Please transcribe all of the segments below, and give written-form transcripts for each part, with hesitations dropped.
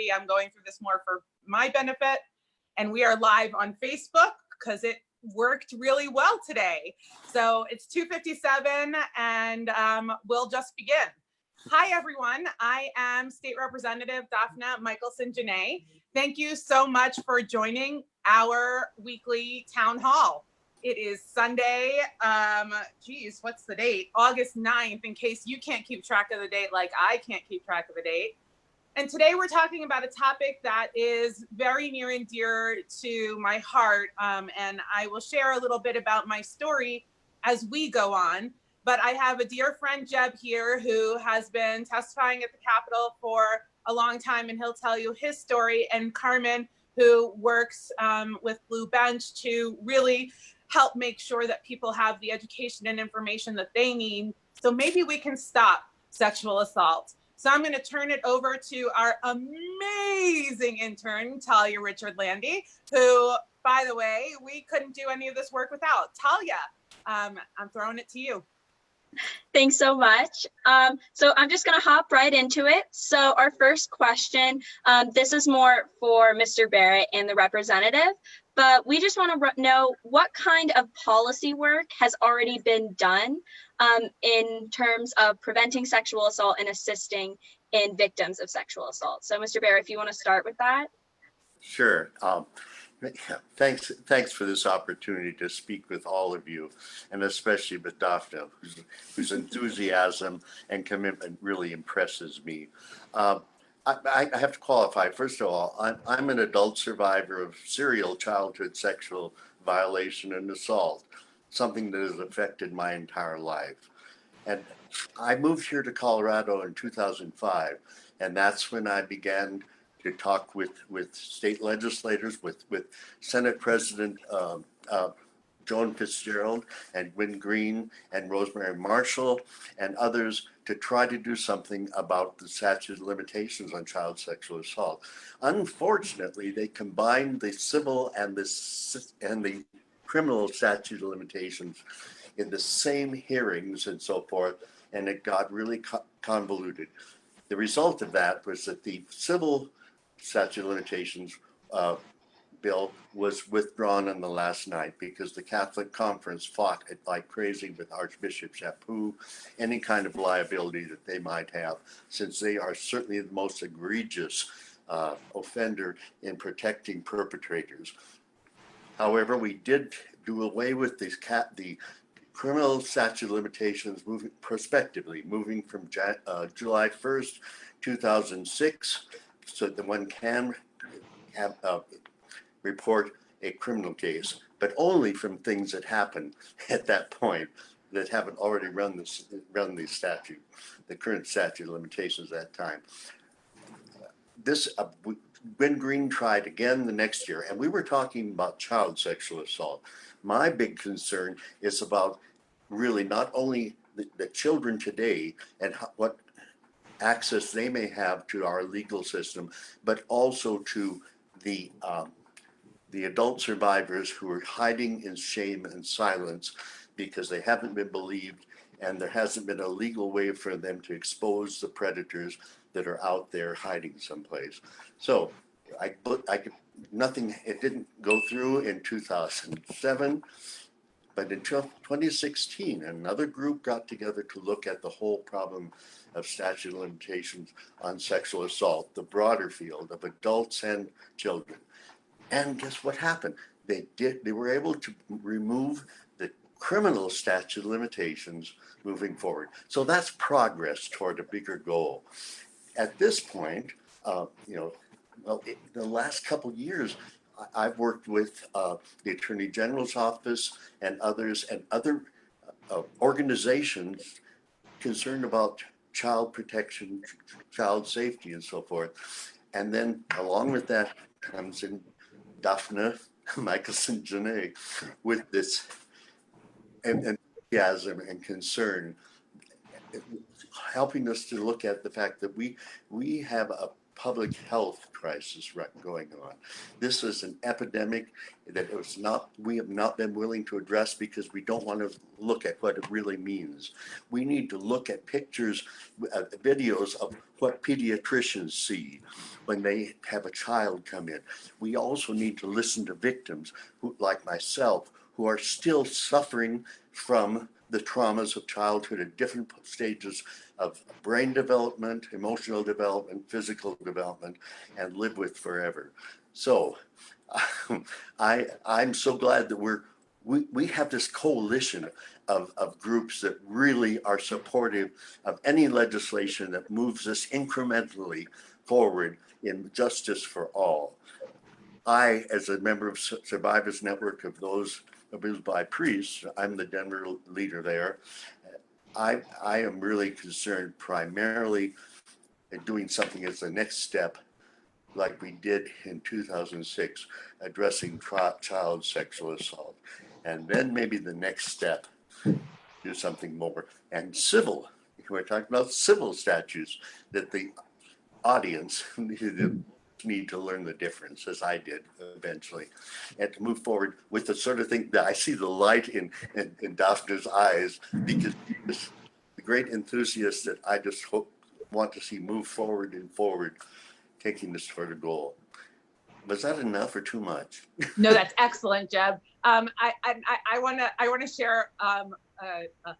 already. I'm going through this more for my benefit. And we are live on Facebook because it worked really well today. So it's 2:57 and we'll just begin. Hi, everyone. I am State Representative Daphne Michaelson Jenet. Thank you so much for joining our weekly town hall. It is Sunday, what's the date? August 9th, in case you can't keep track of the date like I can't keep track of the date. And today we're talking about a topic that is very near and dear to my heart. And I will share a little bit about my story as we go on. But I have a dear friend, Jeb, here, who has been testifying at the Capitol for a long time, and he'll tell you his story. And Karmen, who works with Blue Bench to really help make sure that people have the education and information that they need. So maybe we can stop sexual assault. So I'm going to turn it over to our amazing intern, Talia Richard Landy, who, by the way, we couldn't do any of this work without. Talia, I'm throwing it to you. Thanks so much. So I'm just going to hop right into it. So our first question, this is more for Mr. Barrett and the representative, but we just want to know what kind of policy work has already been done in terms of preventing sexual assault and assisting in victims of sexual assault. So Mr. Barrett, if you want to start with that. Sure. Thanks for this opportunity to speak with all of you, and especially with Daphne, whose enthusiasm and commitment really impresses me. I have to qualify. First of all, I'm an adult survivor of serial childhood sexual violation and assault, something that has affected my entire life. And I moved here to Colorado in 2005, and that's when I began to talk with state legislators, with Senate President Joan Fitzgerald and Wynn Green and Rosemary Marshall and others to try to do something about the statute of limitations on child sexual assault. Unfortunately, they combined the civil and the criminal statute of limitations in the same hearings and so forth, and it got really convoluted. The result of that was that the civil statute of limitations bill was withdrawn on the last night because the Catholic Conference fought it like crazy with Archbishop Chaput, any kind of liability that they might have, since they are certainly the most egregious offender in protecting perpetrators. However, we did do away with the criminal statute of limitations prospectively, moving from July 1st, 2006, so that one can have report a criminal case, but only from things that happen at that point that haven't already run the statute, the current statute of limitations at that time. Wynn Green tried again the next year, and we were talking about child sexual assault. My big concern is about really not only the children today and what access they may have to our legal system, but also to the adult survivors who are hiding in shame and silence because they haven't been believed, and there hasn't been a legal way for them to expose the predators that are out there hiding someplace. So it didn't go through in 2007. But in 2016, another group got together to look at the whole problem of statute of limitations on sexual assault, the broader field of adults and children. And guess what happened? They were able to remove the criminal statute of limitations moving forward. So that's progress toward a bigger goal. At this point, the last couple of years, I've worked with the Attorney General's office and others and other organizations concerned about child protection, child safety, and so forth. And then along with that comes in Daphne Michaelson Jenet with this enthusiasm and concern, helping us to look at the fact that we have a public health crisis going on. This is an epidemic that we have not been willing to address because we don't want to look at what it really means. We need to look at pictures, videos of what pediatricians see when they have a child come in. We also need to listen to victims who, like myself, who are still suffering from the traumas of childhood at different stages of brain development, emotional development, physical development, and live with forever. So I'm so glad that we have this coalition of groups that really are supportive of any legislation that moves us incrementally forward in justice for all. I, as a member of Survivors Network of those abused by priests, I'm the Denver leader there. I am really concerned primarily in doing something as the next step, like we did in 2006, addressing child sexual assault. And then maybe the next step, do something more. And civil, we're talking about civil statutes that the audience need to learn the difference, as I did eventually, and to move forward with the sort of thing that I see the light in Daphne's eyes, because she's the great enthusiast that I just want to see move forward and forward, taking this toward a goal. Was that enough or too much? No, that's excellent, Jeb. I want to share a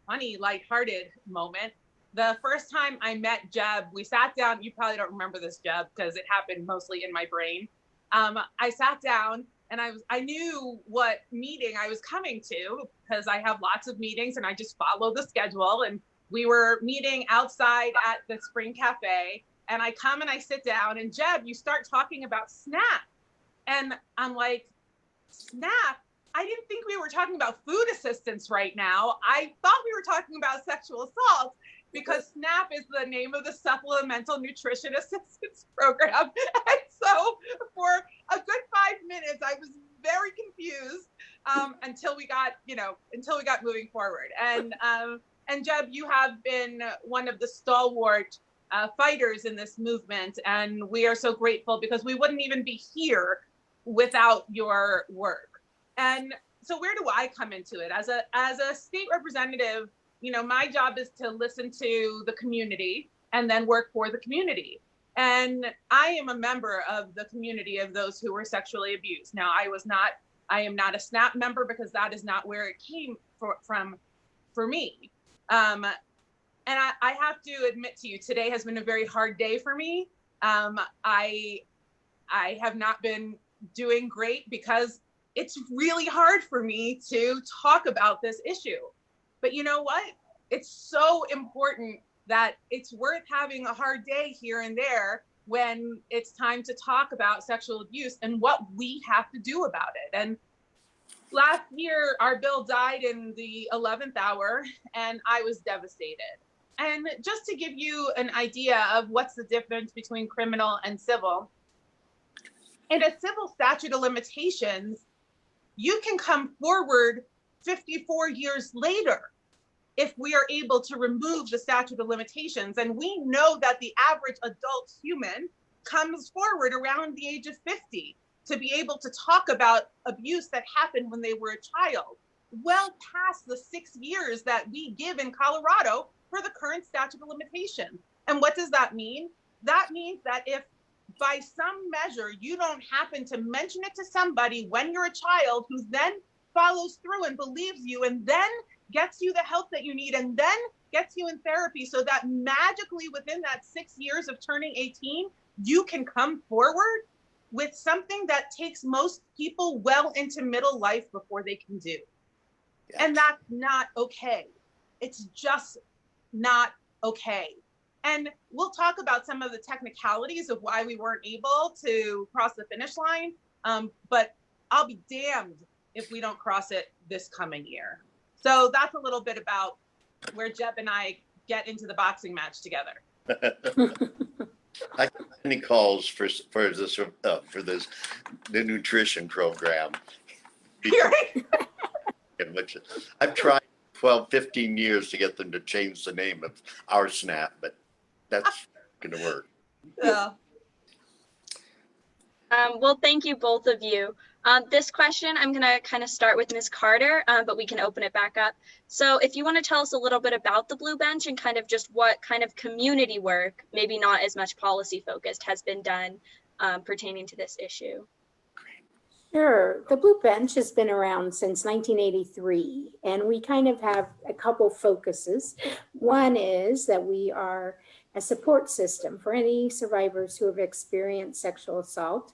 funny, lighthearted moment. The first time I met Jeb, we sat down. You probably don't remember this, Jeb, because it happened mostly in my brain. I sat down and I knew what meeting I was coming to, because I have lots of meetings and I just follow the schedule. And we were meeting outside at the Spring Cafe, and I come and I sit down, and Jeb, you start talking about SNAP. And I'm like, SNAP? I didn't think we were talking about food assistance right now. I thought we were talking about sexual assault, because SNAP is the name of the Supplemental Nutrition Assistance Program. And so for a good 5 minutes, I was very confused until we got moving forward. And Jeb, you have been one of the stalwart fighters in this movement, and we are so grateful, because we wouldn't even be here without your work. And so where do I come into it? As a state representative, my job is to listen to the community and then work for the community. And I am a member of the community of those who were sexually abused. Now, I am not a SNAP member, because that is not where it came from for me. And I have to admit to you, today has been a very hard day for me. I have not been doing great, because it's really hard for me to talk about this issue. But you know what? It's so important that it's worth having a hard day here and there when it's time to talk about sexual abuse and what we have to do about it. And last year, our bill died in the 11th hour, and I was devastated. And just to give you an idea of what's the difference between criminal and civil, in a civil statute of limitations, you can come forward 54 years later if we are able to remove the statute of limitations. And we know that the average adult human comes forward around the age of 50 to be able to talk about abuse that happened when they were a child, well past the 6 years that we give in Colorado for the current statute of limitation. And what does that mean? That means that if by some measure you don't happen to mention it to somebody when you're a child, who then follows through and believes you, and then gets you the help that you need, and then gets you in therapy, so that magically within that 6 years of turning 18, you can come forward with something that takes most people well into middle life before they can do. Yes. And that's not okay. It's just not okay. And we'll talk about some of the technicalities of why we weren't able to cross the finish line, but I'll be damned if we don't cross it this coming year. So that's a little bit about where Jeb and I get into the boxing match together. I get many calls for this the nutrition program. Which I've tried 12, 15 years to get them to change the name of our SNAP, but that's going to work. Yeah. Well, thank you, both of you. This question, I'm going to kind of start with Ms. Carter, but we can open it back up. So if you want to tell us a little bit about the Blue Bench and kind of just what kind of community work, maybe not as much policy focused, has been done pertaining to this issue. Sure. The Blue Bench has been around since 1983, and we kind of have a couple focuses. One is that we are a support system for any survivors who have experienced sexual assault,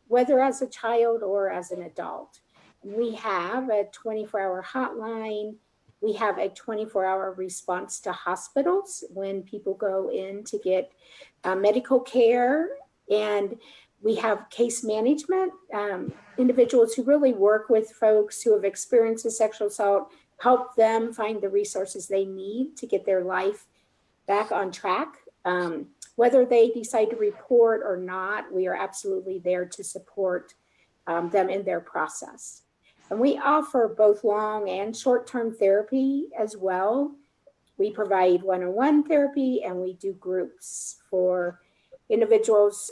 whether as a child or as an adult. We have a 24-hour hotline. We have a 24-hour response to hospitals when people go in to get medical care, and we have case management, individuals who really work with folks who have experienced a sexual assault, help them find the resources they need to get their life back on track. Whether they decide to report or not, we are absolutely there to support them in their process. And we offer both long and short-term therapy as well. We provide one-on-one therapy, and we do groups for individuals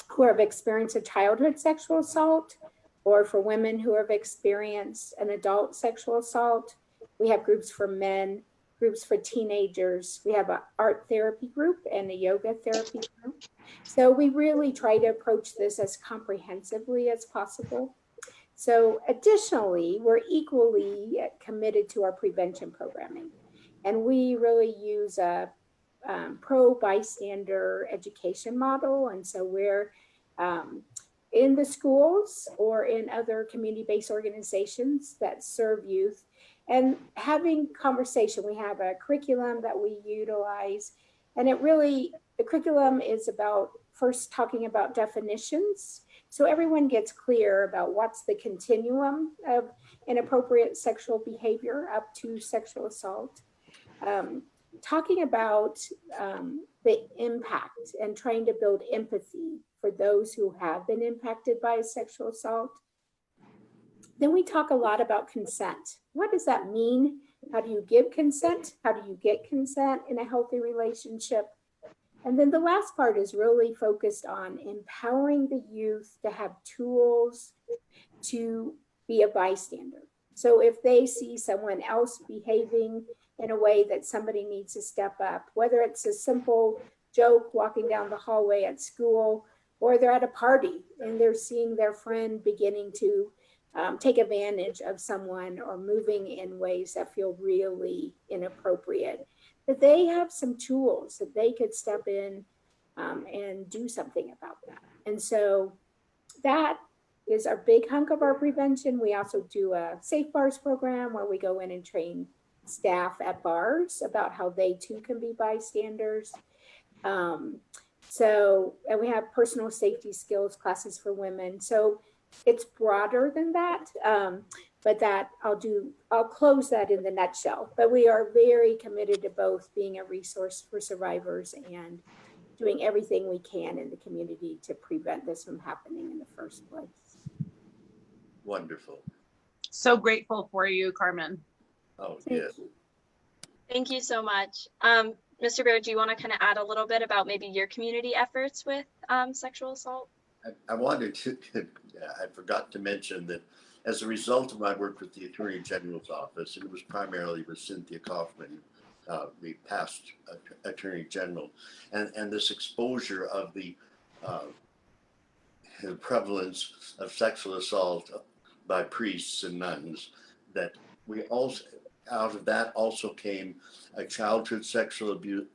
who have experienced a childhood sexual assault, or for women who have experienced an adult sexual assault. We have groups for men, groups for teenagers. We have an art therapy group and a yoga therapy group. So we really try to approach this as comprehensively as possible. So additionally, we're equally committed to our prevention programming. And we really use a pro-bystander education model. And so we're in the schools or in other community-based organizations that serve youth and having conversation. We have a curriculum that we utilize, and the curriculum is about first talking about definitions, so everyone gets clear about what's the continuum of inappropriate sexual behavior up to sexual assault. Talking about the impact and trying to build empathy for those who have been impacted by sexual assault. Then we talk a lot about consent. What does that mean? How do you give consent? How do you get consent in a healthy relationship? And then the last part is really focused on empowering the youth to have tools to be a bystander. So if they see someone else behaving in a way that somebody needs to step up, whether it's a simple joke walking down the hallway at school, or they're at a party and they're seeing their friend beginning to take advantage of someone or moving in ways that feel really inappropriate, that they have some tools that they could step in and do something about that. And so that is our big hunk of our prevention. We also do a Safe Bars program where we go in and train staff at bars about how they too can be bystanders. And we have personal safety skills classes for women. So it's broader than that, but that I'll close that in the nutshell. But we are very committed to both being a resource for survivors and doing everything we can in the community to prevent this from happening in the first place. Wonderful. So grateful for you, Karmen. Oh, Thank yes. you. Thank you so much. Mr. Barrett, do you want to kind of add a little bit about maybe your community efforts with sexual assault? I wanted to, I forgot to mention that as a result of my work with the Attorney General's office, and it was primarily with Cynthia Kaufman, the past Attorney General, and this exposure of the prevalence of sexual assault by priests and nuns, that we also, out of that also came a childhood sexual abuse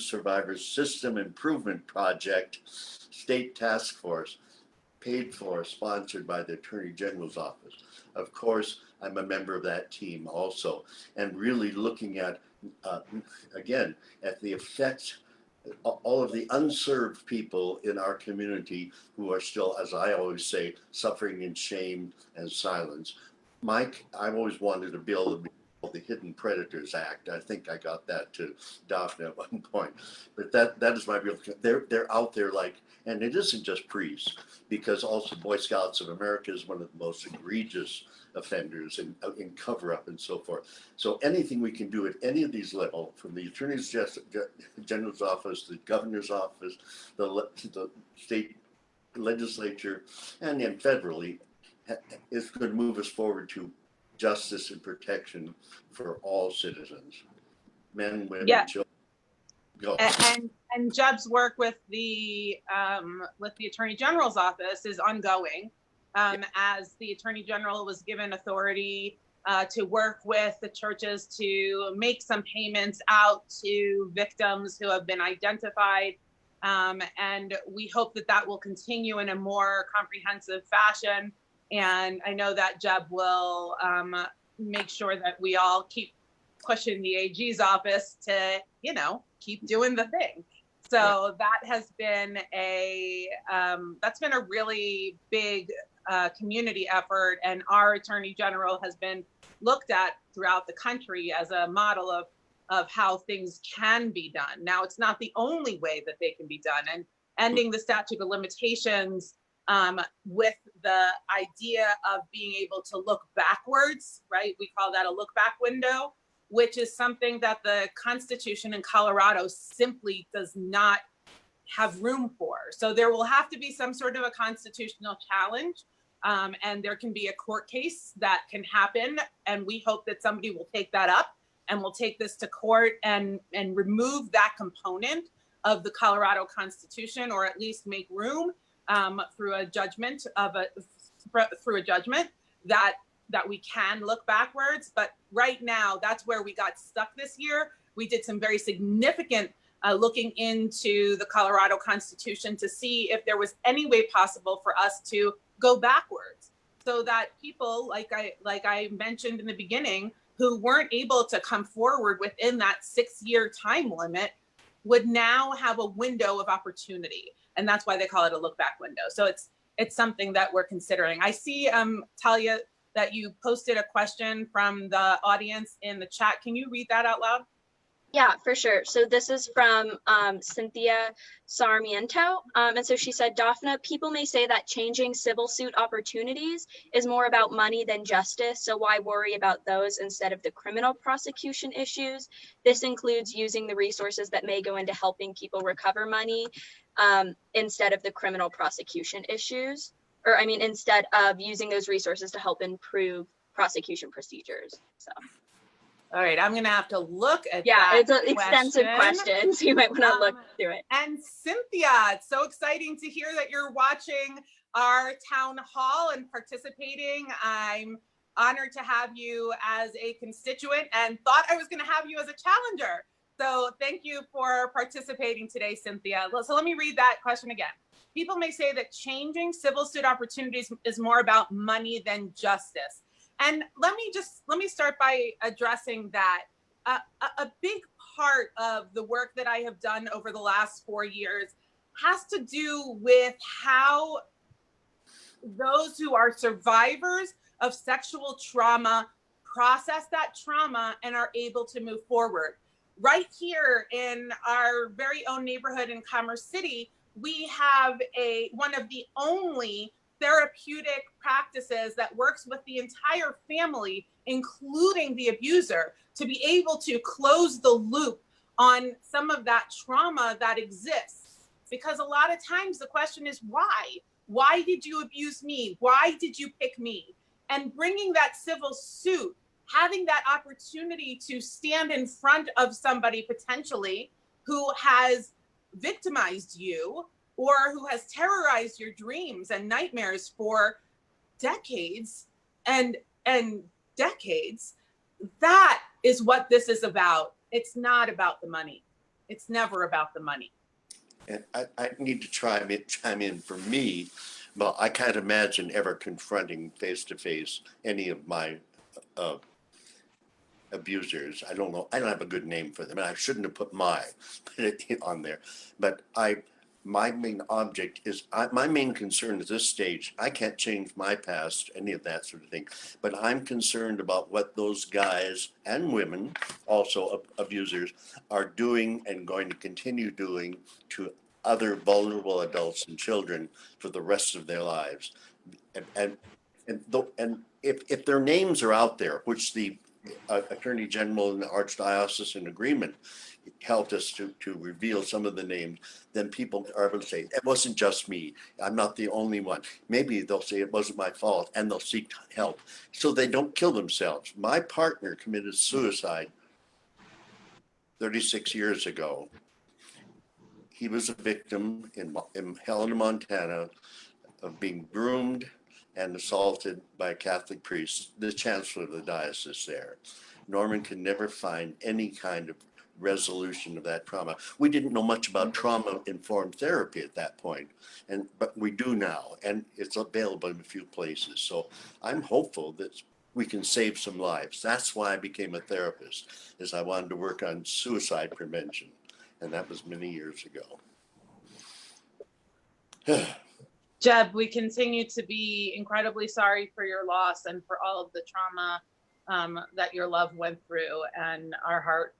survivors system improvement project, state task force, paid for, sponsored by the Attorney General's office. Of course, I'm a member of that team also, and really looking at, again, at the effects, all of the unserved people in our community who are still, as I always say, suffering in shame and silence. Mike, I've always wanted to build the Hidden Predators Act. I think I got that to Daphne at one point. But that is my real, they're out there like, and it isn't just priests, because also Boy Scouts of America is one of the most egregious offenders in cover-up and so forth. So anything we can do at any of these levels, from the Attorney General's office, the governor's office, the state legislature, and then federally, is going to move us forward to justice and protection for all citizens, men, women, Yeah. children. Go. And Jeb's work with the Attorney General's office is ongoing. As the Attorney General was given authority to work with the churches to make some payments out to victims who have been identified. And we hope that will continue in a more comprehensive fashion. And I know that Jeb will make sure that we all keep pushing the AG's office to, keep doing the thing. So that has been that's been a really big community effort, and our Attorney General has been looked at throughout the country as a model of how things can be done. Now, it's not the only way that they can be done, and ending the statute of limitations with the idea of being able to look backwards, right? We call that a look back window, which is something that the Constitution in Colorado simply does not have room for. So there will have to be some sort of a constitutional challenge, and there can be a court case that can happen. And we hope that somebody will take that up and will take this to court and remove that component of the Colorado Constitution, or at least make room through a judgment that we can look backwards. But right now, that's where we got stuck this year. We did some very significant looking into the Colorado Constitution to see if there was any way possible for us to go backwards, so that people, like I mentioned in the beginning, who weren't able to come forward within that 6-year time limit would now have a window of opportunity. And that's why they call it a look back window. So it's something that we're considering. I see, Talia, that you posted a question from the audience in the chat. Can you read that out loud? Yeah, for sure. So this is from Cynthia Sarmiento. And so she said, Daphne, people may say that changing civil suit opportunities is more about money than justice. So why worry about those instead of the criminal prosecution issues? This includes using the resources that may go into helping people recover money instead of the criminal prosecution issues. Or I mean, instead of using those resources to help improve prosecution procedures. So. All right, I'm gonna have to look at that. Yeah, it's an extensive question, so you might want to look through it. And Cynthia, it's so exciting to hear that you're watching our town hall and participating. I'm honored to have you as a constituent and thought I was gonna have you as a challenger. So thank you for participating today, Cynthia. So let me read that question again. People may say that changing civil suit opportunities is more about money than justice. And let me start by addressing that. A big part of the work that I have done over the last 4 years has to do with how those who are survivors of sexual trauma process that trauma and are able to move forward. Right here in our very own neighborhood in Commerce City, we have one of the only therapeutic practices that works with the entire family, including the abuser, to be able to close the loop on some of that trauma that exists. Because a lot of times the question is, why? Why did you abuse me? Why did you pick me? And bringing that civil suit, having that opportunity to stand in front of somebody potentially who has victimized you, or who has terrorized your dreams and nightmares for decades and decades, that is what this is about. It's not about the money. It's never about the money. And I need to chime in for me. Well, I can't imagine ever confronting face-to-face any of my abusers. I don't know. I don't have a good name for them, and I shouldn't have put my on there. But my main object is, my main concern at this stage, I can't change my past, any of that sort of thing, but I'm concerned about what those guys and women, also abusers, are doing and going to continue doing to other vulnerable adults and children for the rest of their lives. And if their names are out there, which the Attorney General and the Archdiocesan agreement helped us to reveal some of the names, then people are able to say, it wasn't just me. I'm not the only one. Maybe they'll say it wasn't my fault and they'll seek help so they don't kill themselves. My partner committed suicide 36 years ago. He was a victim in Helena, Montana, of being groomed and assaulted by a Catholic priest, the chancellor of the diocese there. Norman could never find any kind of resolution of that trauma. We didn't know much about trauma-informed therapy at that point, but we do now, and it's available in a few places. So I'm hopeful that we can save some lives. That's why I became a therapist, is I wanted to work on suicide prevention, and that was many years ago. Jeb, we continue to be incredibly sorry for your loss and for all of the trauma that your love went through, and our heart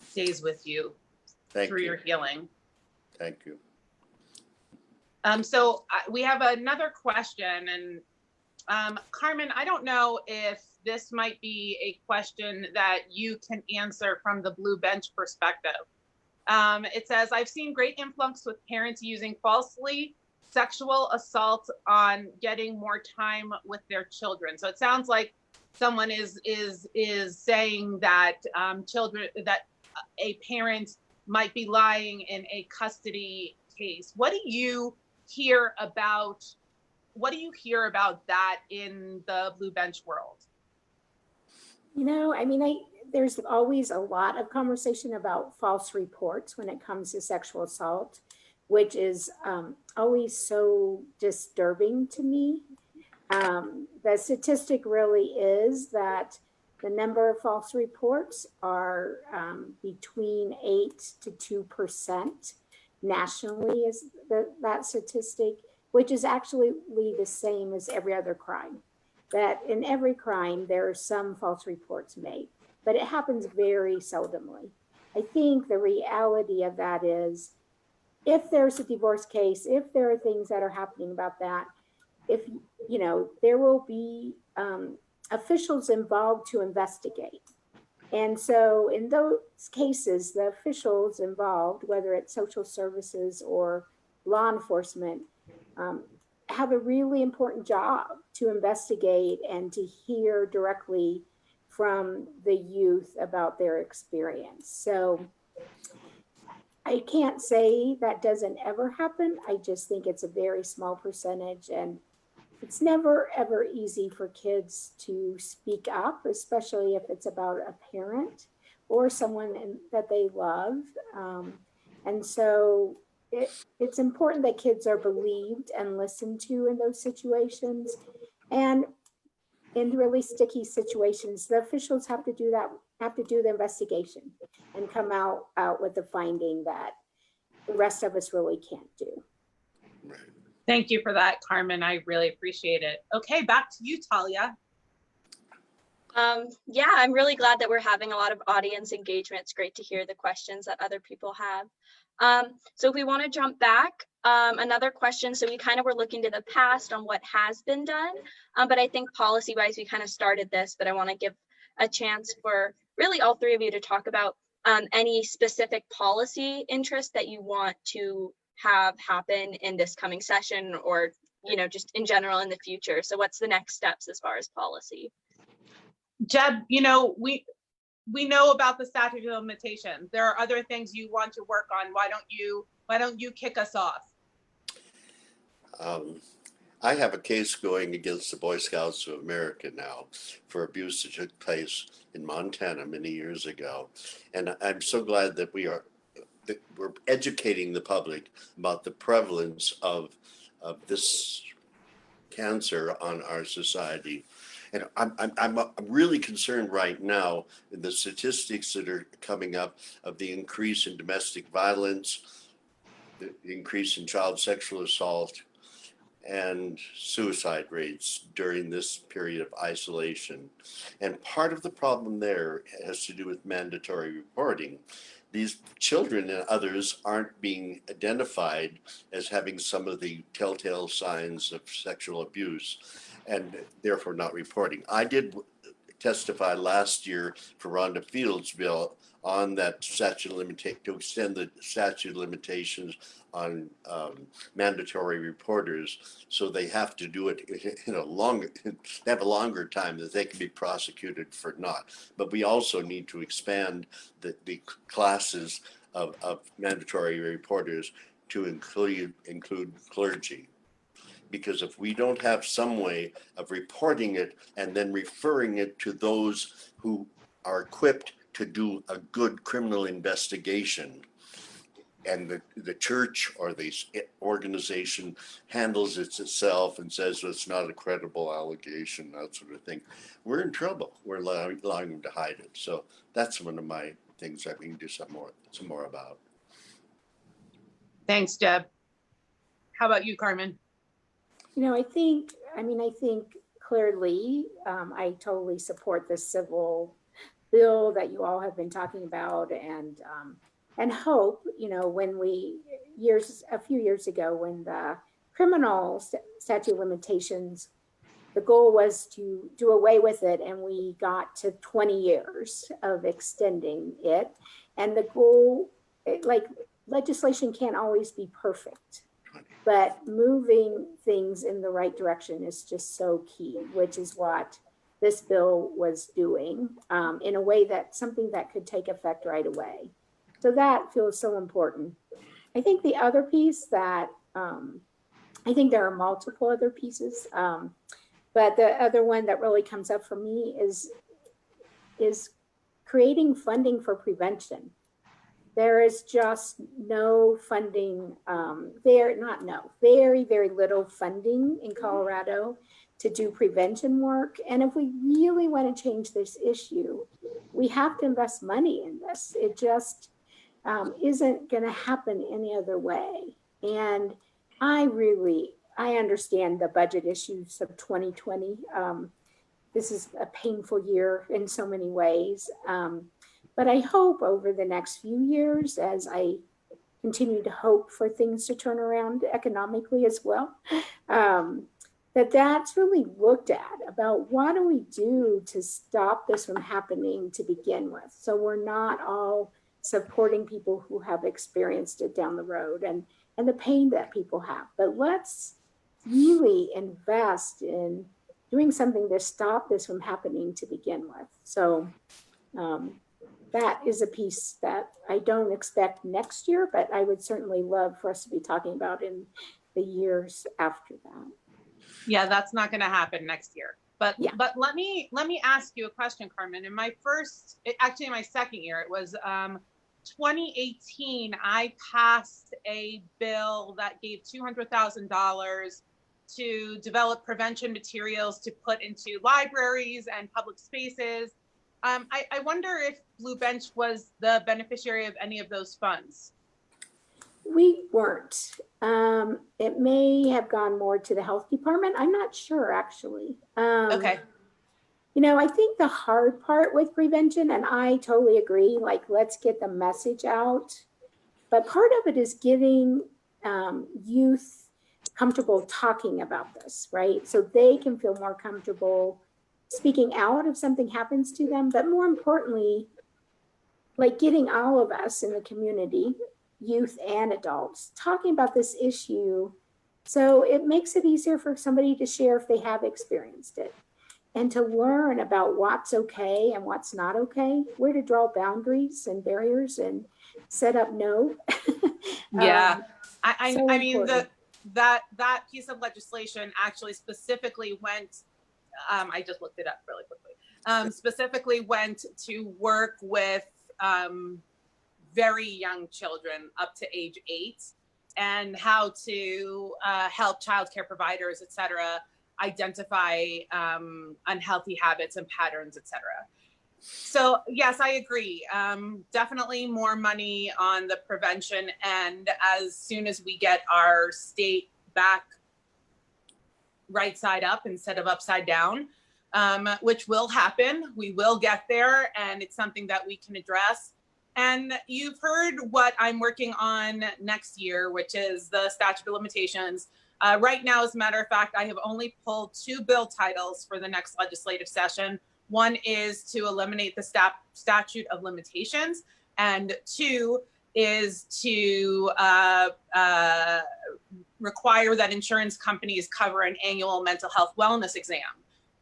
stays with you through your healing. Thank you. So we have another question, and Karmen, I don't know if this might be a question that you can answer from the Blue Bench perspective. It says, I've seen great influx with parents using falsely sexual assault on getting more time with their children. So it sounds like someone is saying that a parent might be lying in a custody case. What do you hear about that in the Blue Bench world? You know, I mean, there's always a lot of conversation about false reports when it comes to sexual assault, which is always so disturbing to me. The statistic really is that the number of false reports are between 8 to 2% nationally, is that statistic, which is actually the same as every other crime. That in every crime, there are some false reports made, but it happens very seldomly. I think the reality of that is, if there's a divorce case, if there are things that are happening about that, if, you know, there will be officials involved to investigate. And so in those cases, the officials involved, whether it's social services or law enforcement, have a really important job to investigate and to hear directly from the youth about their experience. So I can't say that doesn't ever happen. I just think it's a very small percentage, and it's never ever easy for kids to speak up, especially if it's about a parent or someone that they love. And so it's important that kids are believed and listened to in those situations. And in really sticky situations, the officials have to do the investigation and come out with the finding that the rest of us really can't do. Thank you for that, Karmen. I really appreciate it. Okay, back to you, Talia. Yeah, I'm really glad that we're having a lot of audience engagement. It's great to hear the questions that other people have. So if we want to jump back, another question. So we kind of were looking to the past on what has been done, but I think policy-wise, we kind of started this, but I want to give a chance for really all three of you to talk about any specific policy interest that you want to have happen in this coming session, or, you know, just in general in the future. So what's the next steps as far as policy? Jeb, you know, we know about the statute of limitations. There are other things you want to work on. Why don't you kick us off? I have a case going against the Boy Scouts of America now for abuse that took place in Montana many years ago. And I'm so glad that we're educating the public about the prevalence of this cancer on our society. And I'm really concerned right now in the statistics that are coming up of the increase in domestic violence, the increase in child sexual assault and suicide rates during this period of isolation. And part of the problem there has to do with mandatory reporting. These children and others aren't being identified as having some of the telltale signs of sexual abuse and therefore not reporting. I did testify last year for Rhonda Fields' bill on that statute of limitation, to extend the statute of limitations on mandatory reporters, so they have to do it in a longer, they have a longer time that they can be prosecuted for not. But we also need to expand the classes of mandatory reporters to include clergy. Because if we don't have some way of reporting it and then referring it to those who are equipped to do a good criminal investigation, and the church or the organization handles it itself and says, well, it's not a credible allegation, that sort of thing, we're in trouble. We're allowing them to hide it. So that's one of my things that we can do some more about. Thanks, Jeb. How about you, Karmen? You know, I think clearly, I totally support the civil bill that you all have been talking about, and hope, you know, when a few years ago, when the criminal statute of limitations, the goal was to do away with it, and we got to 20 years of extending it. And the goal, like, legislation can't always be perfect, but moving things in the right direction is just so key, which is what this bill was doing, in a way that something that could take effect right away. So that feels so important. I think the other piece that, I think there are multiple other pieces, but the other one that really comes up for me is creating funding for prevention. There is just no funding, very, very little funding in Colorado to do prevention work. And if we really want to change this issue, we have to invest money in this. It just isn't going to happen any other way. And I understand the budget issues of 2020. This is a painful year in so many ways. But I hope over the next few years, as I continue to hope for things to turn around economically as well, that's really looked at about what do we do to stop this from happening to begin with. So we're not all supporting people who have experienced it down the road and the pain that people have. But let's really invest in doing something to stop this from happening to begin with. So that is a piece that I don't expect next year, but I would certainly love for us to be talking about in the years after that. Yeah, that's not going to happen next year. But Yeah. but let me ask you a question, Karmen. In my second year, it was 2018. I passed a bill that gave $200,000 to develop prevention materials to put into libraries and public spaces. I wonder if Blue Bench was the beneficiary of any of those funds. We weren't. It may have gone more to the health department. I'm not sure, actually. Okay. You know, I think the hard part with prevention, and I totally agree, like, let's get the message out. But part of it is getting youth comfortable talking about this, right? So they can feel more comfortable speaking out if something happens to them. But more importantly, like getting all of us in the community, youth and adults, talking about this issue. So it makes it easier for somebody to share if they have experienced it, and to learn about what's okay and what's not okay, where to draw boundaries and barriers and set up no. Yeah. I mean, important. that piece of legislation actually specifically went, I just looked it up really quickly, specifically went to work with very young children up to age 8, and how to help childcare providers, et cetera, identify unhealthy habits and patterns, et cetera. So yes, I agree. Definitely more money on the prevention end as soon as we get our state back right side up instead of upside down, which will happen. We will get there, and it's something that we can address. And you've heard what I'm working on next year, which is the statute of limitations. Right now, as a matter of fact, I have only pulled 2 bill titles for the next legislative session. One is to eliminate the statute of limitations, and 2 is to require that insurance companies cover an annual mental health wellness exam,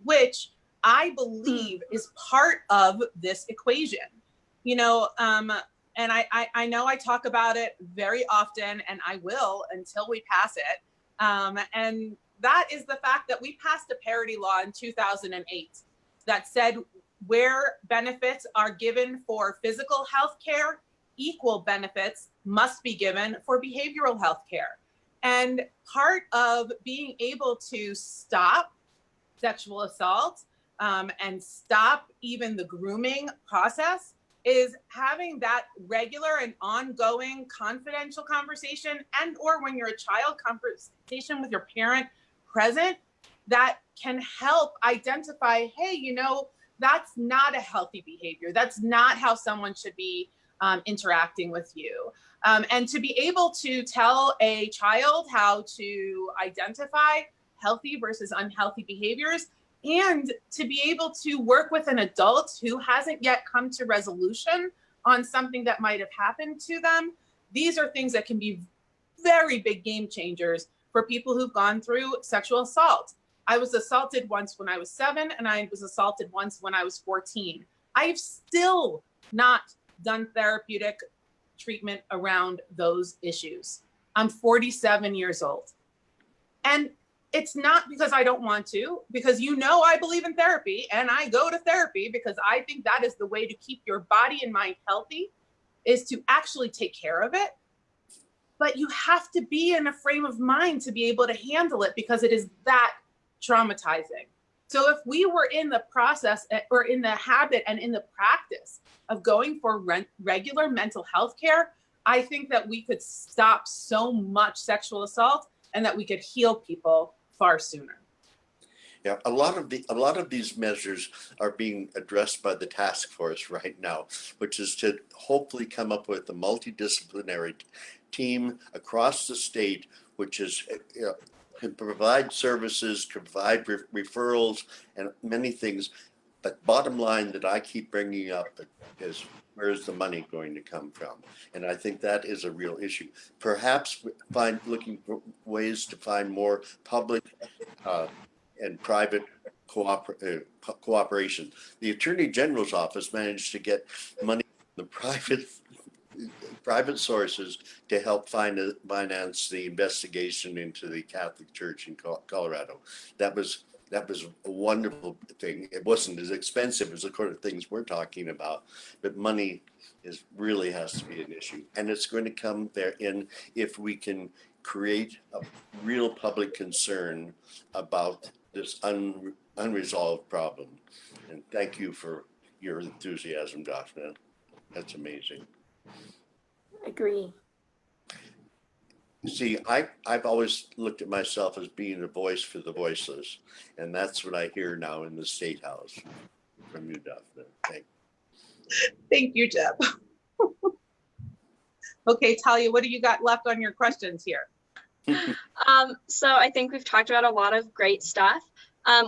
which I believe is part of this equation. You know, and I know I talk about it very often, and I will until we pass it. And that is the fact that we passed a parity law in 2008 that said where benefits are given for physical health care, equal benefits must be given for behavioral health care. And part of being able to stop sexual assault and stop even the grooming process is having that regular and ongoing confidential conversation, and or when you're a child, conversation with your parent present that can help identify, hey, you know, that's not a healthy behavior. That's not how someone should be interacting with you. And to be able to tell a child how to identify healthy versus unhealthy behaviors, and to be able to work with an adult who hasn't yet come to resolution on something that might have happened to them. These are things that can be very big game changers for people who've gone through sexual assault. I was assaulted once when I was 7, and I was assaulted once when I was 14. I've still not done therapeutic treatment around those issues. I'm 47 years old. And it's not because I don't want to, because you know I believe in therapy, and I go to therapy because I think that is the way to keep your body and mind healthy, is to actually take care of it. But you have to be in a frame of mind to be able to handle it, because it is that traumatizing. So if we were in the process or in the habit and in the practice of going for regular mental health care, I think that we could stop so much sexual assault, and that we could heal people far sooner. Yeah, a lot of these measures are being addressed by the task force right now, which is to hopefully come up with a multidisciplinary team across the state, which is can provide services, can provide referrals, and many things. But bottom line that I keep bringing up is, where is the money going to come from? And I think that is a real issue. Perhaps looking for ways to find more public and private cooperation. The Attorney General's office managed to get money from the private sources to help finance the investigation into the Catholic Church in Colorado. That was a wonderful thing. It wasn't as expensive as the kind of things we're talking about, but money really has to be an issue. And it's going to come there in if we can create a real public concern about this unresolved problem. And thank you for your enthusiasm, Daphne. That's amazing. Agree. See, I've always looked at myself as being a voice for the voiceless, and that's what I hear now in the State House from you, Daphne. Thank you, Jeb. Okay, Talia, what do you got left on your questions here? So I think we've talked about a lot of great stuff.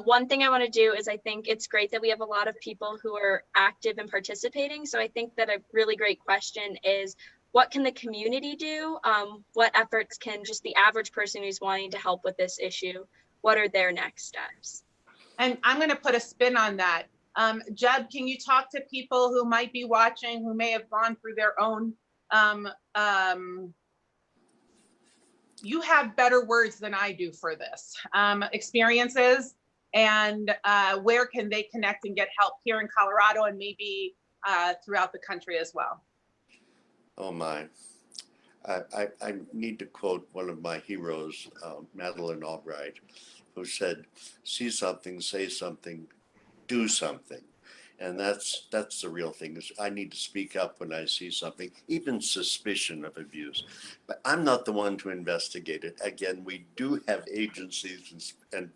One thing I want to do is, I think it's great that we have a lot of people who are active and participating. So I think that a really great question is, what can the community do? What efforts can just the average person who's wanting to help with this issue? What are their next steps? And I'm going to put a spin on that. Jeb, can you talk to people who might be watching, who may have gone through their own, you have better words than I do for this, experiences, and where can they connect and get help here in Colorado and maybe throughout the country as well? Oh my. I need to quote one of my heroes, Madeleine Albright, who said, see something, say something, do something. And that's the real thing is I need to speak up when I see something, even suspicion of abuse. But I'm not the one to investigate it. Again, we do have agencies and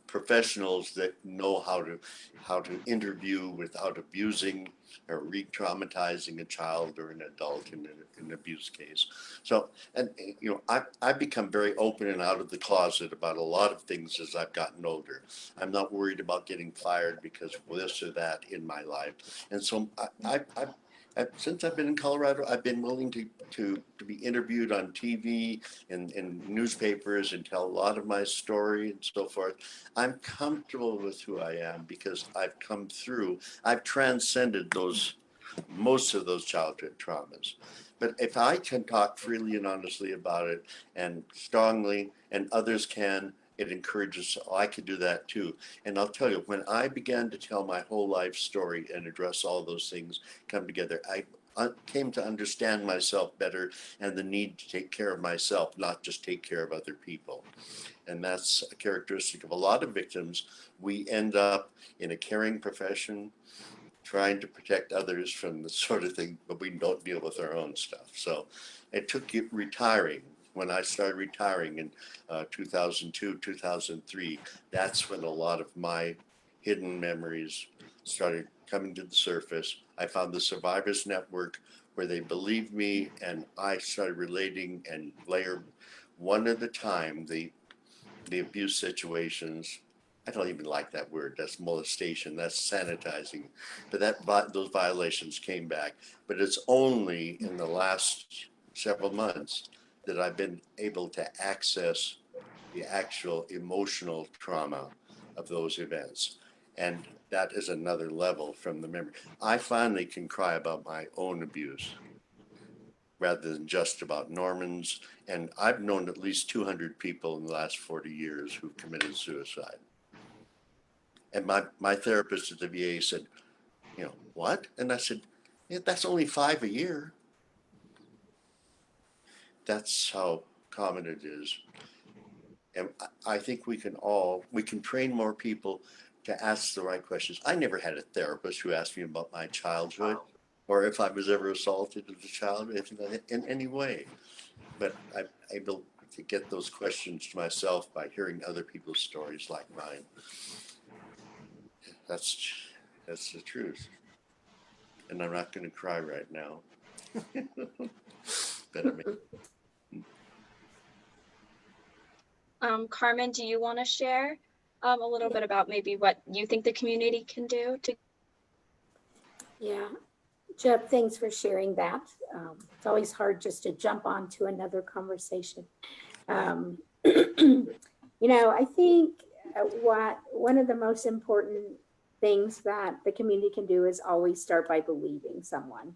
professionals that know how to interview without abusing or re-traumatizing a child or an adult in an abuse case. So, and I've become very open and out of the closet about a lot of things as I've gotten older. I'm not worried about getting fired because of this or that in my life. And so since I've been in Colorado, I've been willing to be interviewed on TV and newspapers and tell a lot of my story and so forth. I'm comfortable with who I am because I've transcended most of those childhood traumas. But if I can talk freely and honestly about it and strongly, and others can, it encourages, so I could do that too. And I'll tell you, when I began to tell my whole life story and address all those things come together, I came to understand myself better and the need to take care of myself, not just take care of other people. And that's a characteristic of a lot of victims. We end up in a caring profession, trying to protect others from the sort of thing, but we don't deal with our own stuff. So it took retiring. When I started retiring in 2002, 2003, that's when a lot of my hidden memories started coming to the surface. I found the Survivors Network where they believed me, and I started relating and layer one at a time the abuse situations. I don't even like that word. That's molestation. That's sanitizing. But those violations came back. But it's only in the last several months that I've been able to access the actual emotional trauma of those events. And that is another level from the memory. I finally can cry about my own abuse rather than just about Norman's. And I've known at least 200 people in the last 40 years who've committed suicide. And my therapist at the VA said, what? And I said, yeah, that's only 5 a year. That's how common it is. And I think we can train more people to ask the right questions. I never had a therapist who asked me about my childhood or if I was ever assaulted as a child in any way. But I'm able to get those questions to myself by hearing other people's stories like mine. That's the truth. And I'm not going to cry right now. But I mean, Karmen, do you want to share a little bit about maybe what you think the community can do to? Yeah, Jeb, thanks for sharing that. It's always hard just to jump onto another conversation. I think one of the most important things that the community can do is always start by believing someone.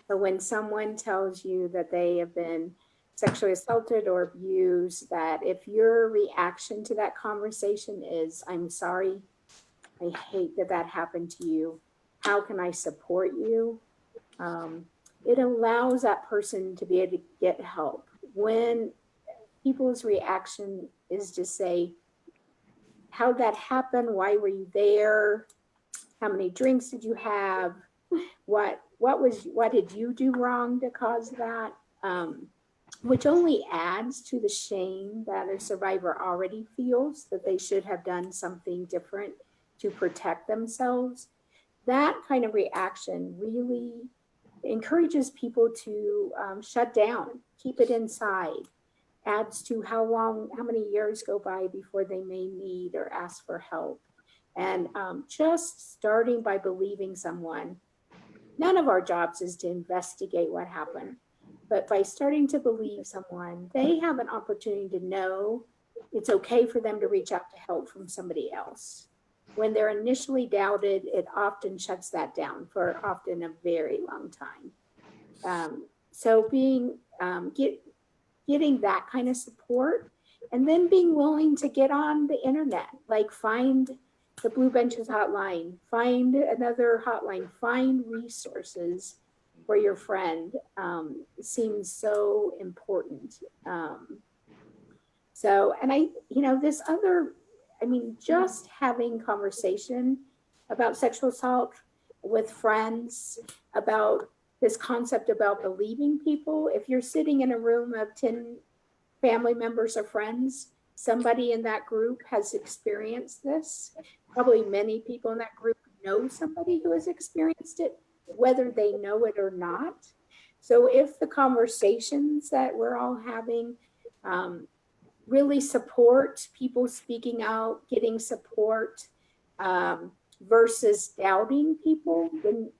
So when someone tells you that they have been sexually assaulted or abused, that if your reaction to that conversation is, I'm sorry, I hate that happened to you, how can I support you? It allows that person to be able to get help. When people's reaction is to say, how'd that happen? Why were you there? How many drinks did you have? What did you do wrong to cause that? Which only adds to the shame that a survivor already feels that they should have done something different to protect themselves. That kind of reaction really encourages people to shut down, keep it inside, adds to how many years go by before they may need or ask for help. And just starting by believing someone, none of our jobs is to investigate what happened, but by starting to believe someone, they have an opportunity to know it's okay for them to reach out to help from somebody else. When they're initially doubted, it often shuts that down for often a very long time. So getting that kind of support, and then being willing to get on the internet, like find the Blue Benches hotline, find another hotline, find resources for your friend, seems so important. Just having conversation about sexual assault with friends about this concept about believing people. If you're sitting in a room of 10 family members or friends, somebody in that group has experienced this. Probably many people in that group know somebody who has experienced it, whether they know it or not. So if the conversations that we're all having really support people speaking out, getting support, versus doubting people, then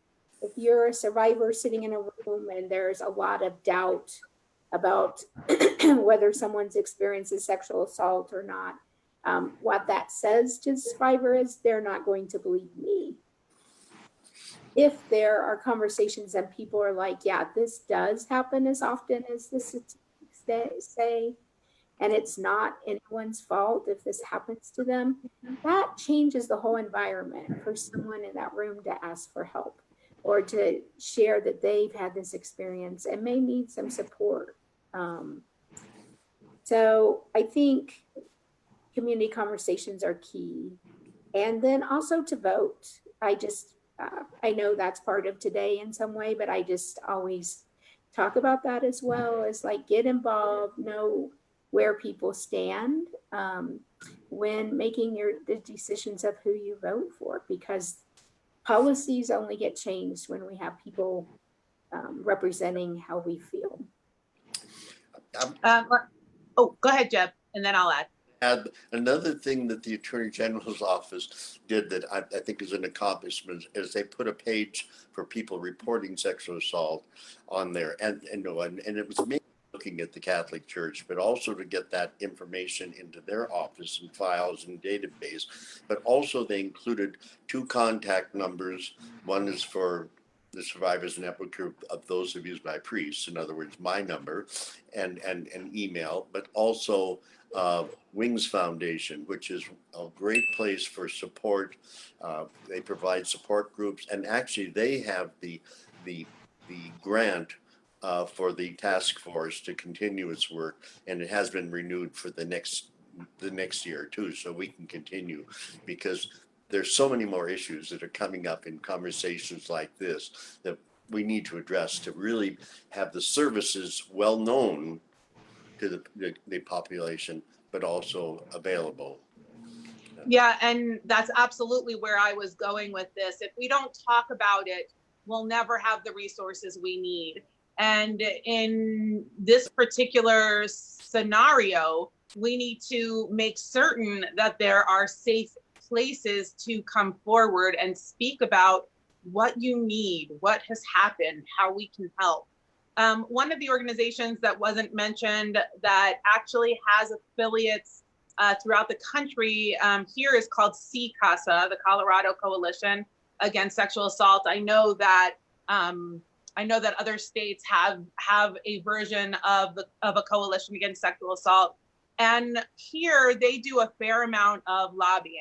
if you're a survivor sitting in a room and there's a lot of doubt about whether someone's experienced sexual assault or not, what that says to the survivor is they're not going to believe me. If there are conversations and people are like, yeah, this does happen as often as the statistics say, and it's not anyone's fault if this happens to them, that changes the whole environment for someone in that room to ask for help or to share that they've had this experience and may need some support. So I think community conversations are key. And then also to vote. I know that's part of today in some way, but I just always talk about that as well, as like get involved, know where people stand when making the decisions of who you vote for, because policies only get changed when we have people representing how we feel. Oh, go ahead, Jeb, and then I'll add. And another thing that the Attorney General's office did that I think is an accomplishment is they put a page for people reporting sexual assault on there, and it was mainly looking at the Catholic Church, but also to get that information into their office and files and database. But also they included 2 contact numbers. One is for the survivors network group of those abused by priests, in other words, my number, and email, but also Wings Foundation, which is a great place for support. They provide support groups, and actually they have the grant for the task force to continue its work, and it has been renewed for the next year too, so we can continue, because there's so many more issues that are coming up in conversations like this that we need to address to really have the services well known to the population, but also available. Yeah, and that's absolutely where I was going with this. If we don't talk about it, we'll never have the resources we need. And in this particular scenario, we need to make certain that there are safe places to come forward and speak about what you need, what has happened, how we can help. One of the organizations that wasn't mentioned that actually has affiliates throughout the country here is called CCASA, the Colorado Coalition Against Sexual Assault. I know that other states have a version of a coalition against sexual assault, and here they do a fair amount of lobbying,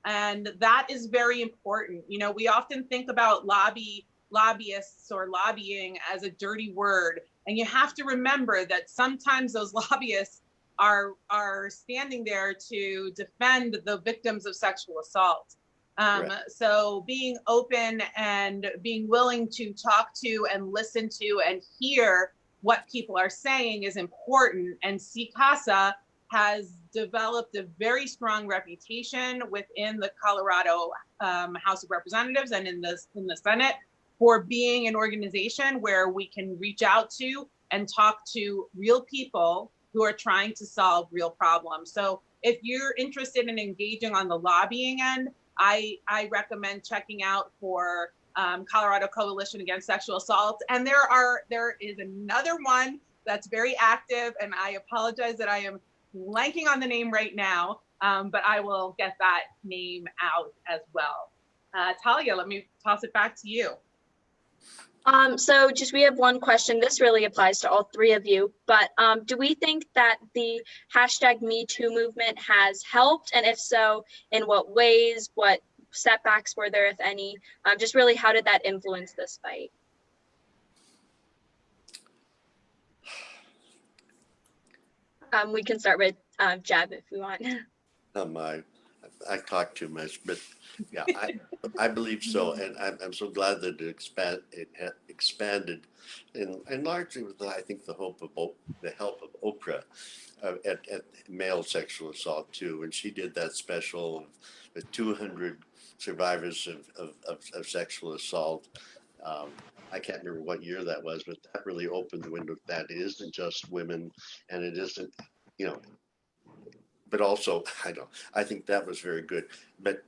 and that is very important. You know, we often think about lobbyists or lobbying as a dirty word, and you have to remember that sometimes those lobbyists are standing there to defend the victims of sexual assault. Right. So being open and being willing to talk to and listen to and hear what people are saying is important. And CCASA has developed a very strong reputation within the Colorado House of Representatives and in the Senate for being an organization where we can reach out to and talk to real people who are trying to solve real problems. So if you're interested in engaging on the lobbying end, I recommend checking out for Colorado Coalition Against Sexual Assault. And there is another one that's very active, and I apologize that I am blanking on the name right now, but I will get that name out as well. Talia, let me toss it back to you. So we have one question. This really applies to all 3 of you, but do we think that the #MeToo movement has helped? And if so, in what ways? What setbacks were there, if any? Just really, how did that influence this fight? We can start with Jeb if we want. Oh my. I talk too much, but yeah, I believe so, and I'm so glad that it expanded, and largely with I think the help of Oprah at male sexual assault too, and she did that special with 200 survivors of sexual assault. Um, I can't remember what year that was, but that really opened the window. That isn't just women, and it isn't, you know, but also, I think that was very good. But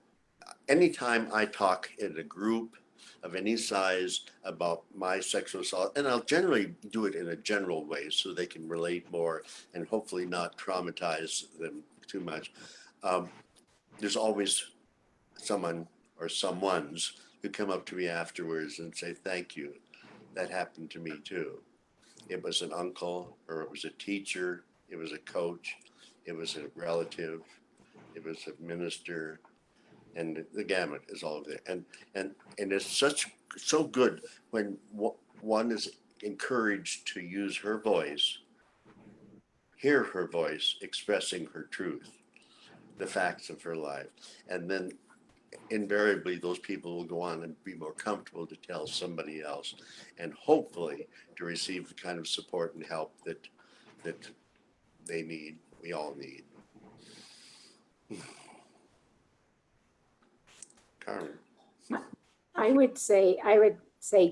anytime I talk in a group of any size about my sexual assault, and I'll generally do it in a general way so they can relate more and hopefully not traumatize them too much. There's always someone or someones who come up to me afterwards and say, "Thank you. That happened to me too." It was an uncle, or it was a teacher, it was a coach, it was a relative, it was a minister, and the gamut is all there. And it's so good when one is encouraged to use her voice, hear her voice expressing her truth, the facts of her life, and then invariably those people will go on and be more comfortable to tell somebody else, and hopefully to receive the kind of support and help that they need, we all need. Karmen. I would say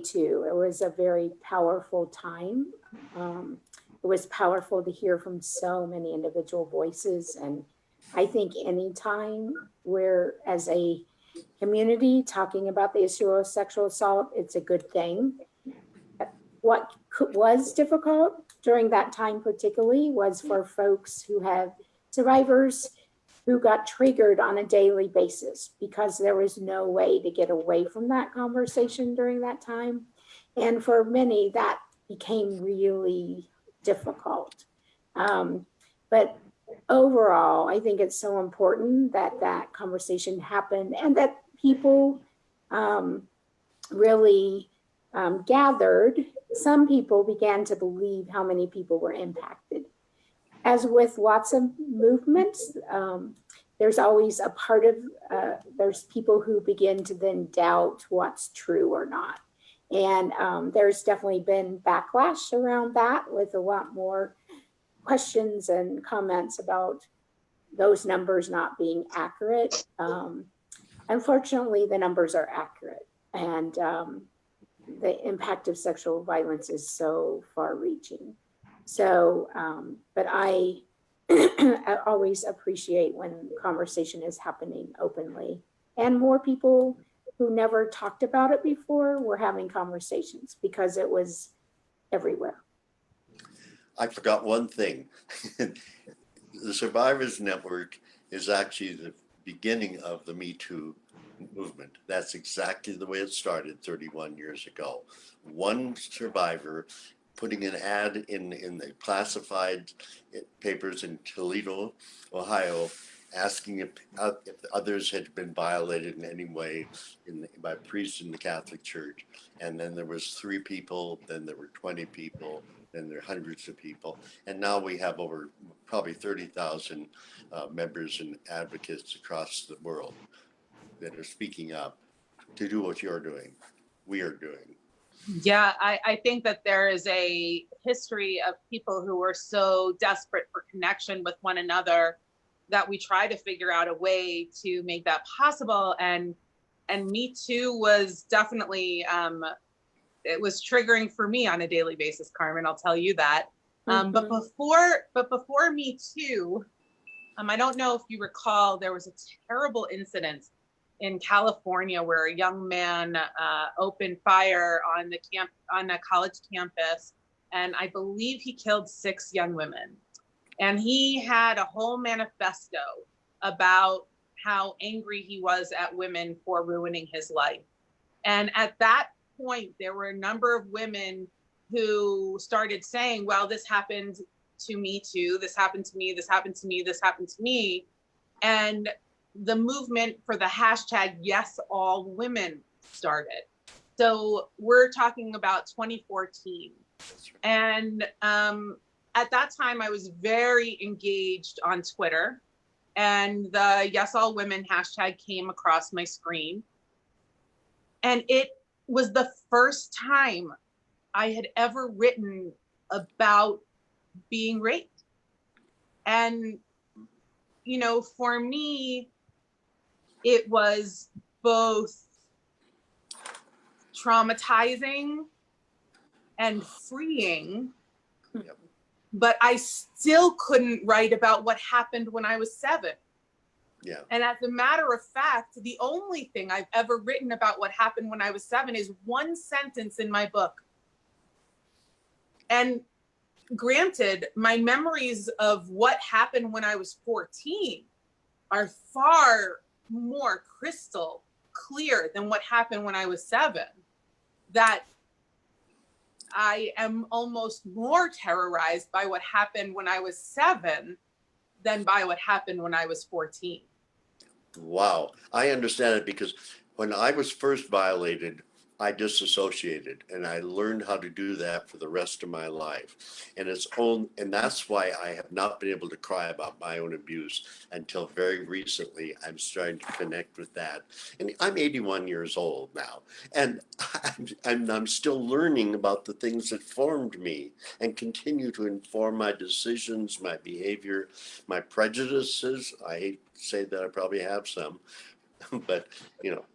too, it was a very powerful time. It was powerful to hear from so many individual voices. And I think any time we're as a community talking about the issue of sexual assault, it's a good thing. What was difficult during that time particularly was for folks who have survivors who got triggered on a daily basis because there was no way to get away from that conversation during that time. And for many, that became really difficult. But overall, I think it's so important that that conversation happened and that people really gathered. Some people began to believe how many people were impacted. As with lots of movements, there's always a part of, there's people who begin to then doubt what's true or not. And there's definitely been backlash around that with a lot more questions and comments about those numbers not being accurate. Unfortunately, the numbers are accurate, and the impact of sexual violence is so far reaching. So, but I always appreciate when conversation is happening openly, and more people who never talked about it before were having conversations because it was everywhere. I forgot one thing. The Survivors Network is actually the beginning of the Me Too movement. That's exactly the way it started 31 years ago. One survivor putting an ad in the classified papers in Toledo, Ohio, asking if others had been violated in any way by priests in the Catholic Church. And then there was 3 people, then there were 20 people, then there are hundreds of people. And now we have over probably 30,000 members and advocates across the world that are speaking up to do what you're doing, we are doing. Yeah, I think that there is a history of people who were so desperate for connection with one another that we try to figure out a way to make that possible. And Me Too was definitely, it was triggering for me on a daily basis, Karmen, I'll tell you that. But before Me Too, I don't know if you recall, there was a terrible incident in California where a young man opened fire on a college campus, and I believe he killed 6 young women. And he had a whole manifesto about how angry he was at women for ruining his life. And at that point, there were a number of women who started saying, well, this happened to me too. This happened to me, this happened to me, this happened to me. And the movement for the hashtag Yes All Women started. So we're talking about 2014. And at that time I was very engaged on Twitter. and the Yes All Women hashtag came across my screen. And it was the first time I had ever written about being raped. And, you know, for me, it was both traumatizing and freeing, Yep. but I still couldn't write about what happened when I was 7. Yeah. And as a matter of fact, the only thing I've ever written about what happened when I was 7 is one sentence in my book. And granted, my memories of what happened when I was 14 are far more crystal clear than what happened when I was 7. That I am almost more terrorized by what happened when I was 7 than by what happened when I was 14. Wow. I understand it because when I was first violated, I disassociated and I learned how to do that for the rest of my life. And and that's why I have not been able to cry about my own abuse until very recently. I'm starting to connect with that. And I'm 81 years old now, and I'm still learning about the things that formed me and continue to inform my decisions, my behavior, my prejudices. I hate to say that I probably have some, but you know,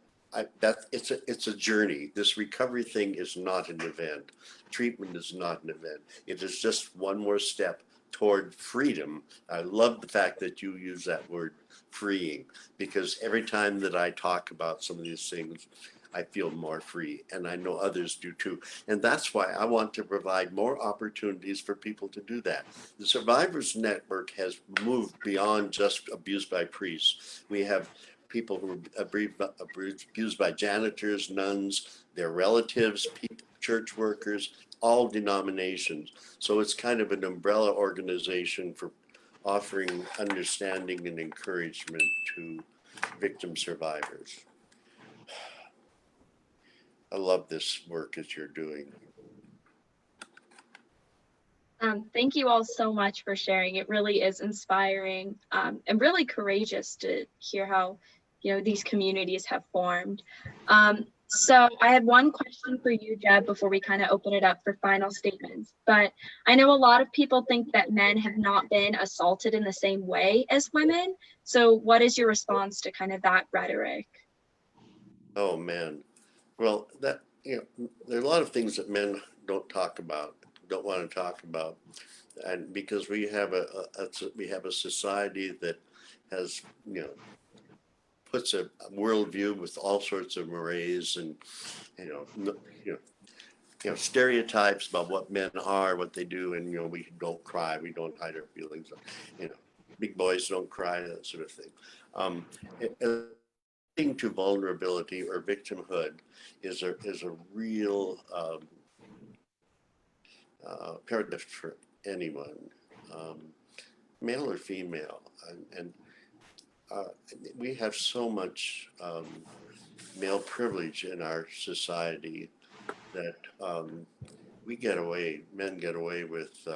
it's a journey. This recovery thing is not an event. Treatment is not an event. It is just one more step toward freedom. I love the fact that you use that word freeing, because every time that I talk about some of these things, I feel more free, and I know others do too. And that's why I want to provide more opportunities for people to do that. The Survivors Network has moved beyond just abuse by priests. We have people who are abused by janitors, nuns, their relatives, people, church workers, all denominations. So it's kind of an umbrella organization for offering understanding and encouragement to victim survivors. I love this work that you're doing. Thank you all so much for sharing. It really is inspiring and really courageous to hear how, you know, these communities have formed. So I had one question for you, Jeb, before we kind of open it up for final statements. But I know a lot of people think that men have not been assaulted in the same way as women. So what is your response to kind of that rhetoric? Oh man. Well, there are a lot of things that men don't talk about, don't want to talk about, and because we have a society that has, you know, puts a worldview with all sorts of mores and, you know, stereotypes about what men are, what they do, and we don't cry, we don't hide our feelings, you know, big boys don't cry, that sort of thing. To vulnerability or victimhood is a real paradigm for anyone, male or female, and we have so much male privilege in our society that men get away with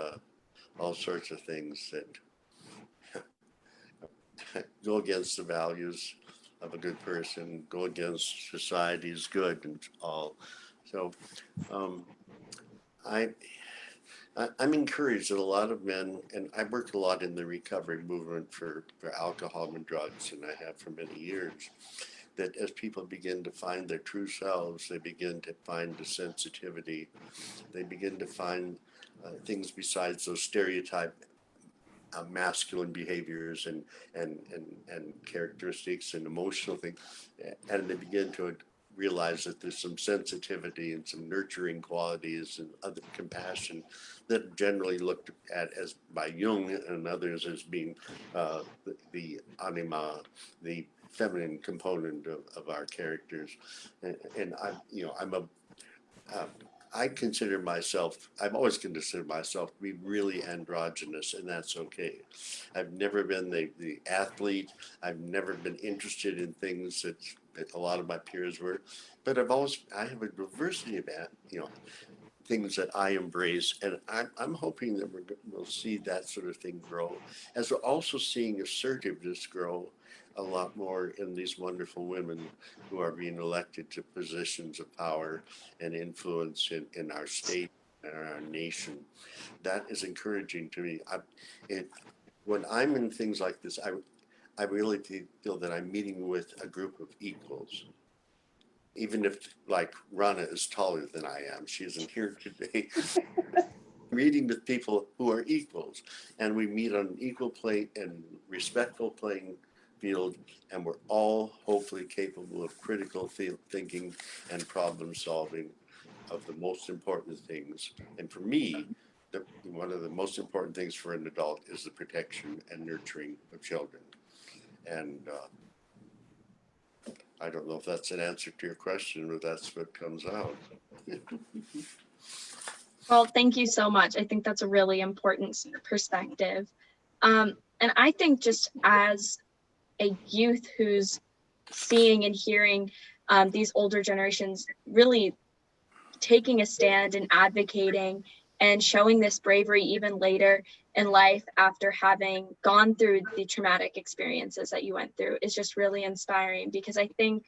all sorts of things that go against the values of a good person, go against society's good and all. So I I'm encouraged that a lot of men, and I worked a lot in the recovery movement for alcohol and drugs, and I have for many years, that as people begin to find their true selves, they begin to find the sensitivity, they begin to find things besides those stereotype masculine behaviors and characteristics and emotional things, and they begin to realize that there's some sensitivity and some nurturing qualities and other compassion that generally looked at as by Jung and others as being the anima, the feminine component of our characters. And I consider myself, I've always considered myself to be really androgynous, and that's okay. I've never been the athlete. I've never been interested in things that a lot of my peers were, but I have a diversity of, things that I embrace, and I'm hoping that we'll see that sort of thing grow, as we're also seeing assertiveness grow a lot more in these wonderful women who are being elected to positions of power and influence in our state and our nation. That is encouraging to me. When I'm in things like this, I really feel that I'm meeting with a group of equals. Even if, like, Rana is taller than I am, she isn't here today. Meeting with people who are equals, and we meet on an equal plate and respectful playing field, and we're all hopefully capable of critical thinking and problem solving of the most important things. And for me, one of the most important things for an adult is the protection and nurturing of children. And I don't know if that's an answer to your question, but that's what comes out. Well, thank you so much. I think that's a really important perspective. And I think just as a youth who's seeing and hearing these older generations really taking a stand and advocating and showing this bravery even later in life after having gone through the traumatic experiences that you went through is just really inspiring, because I think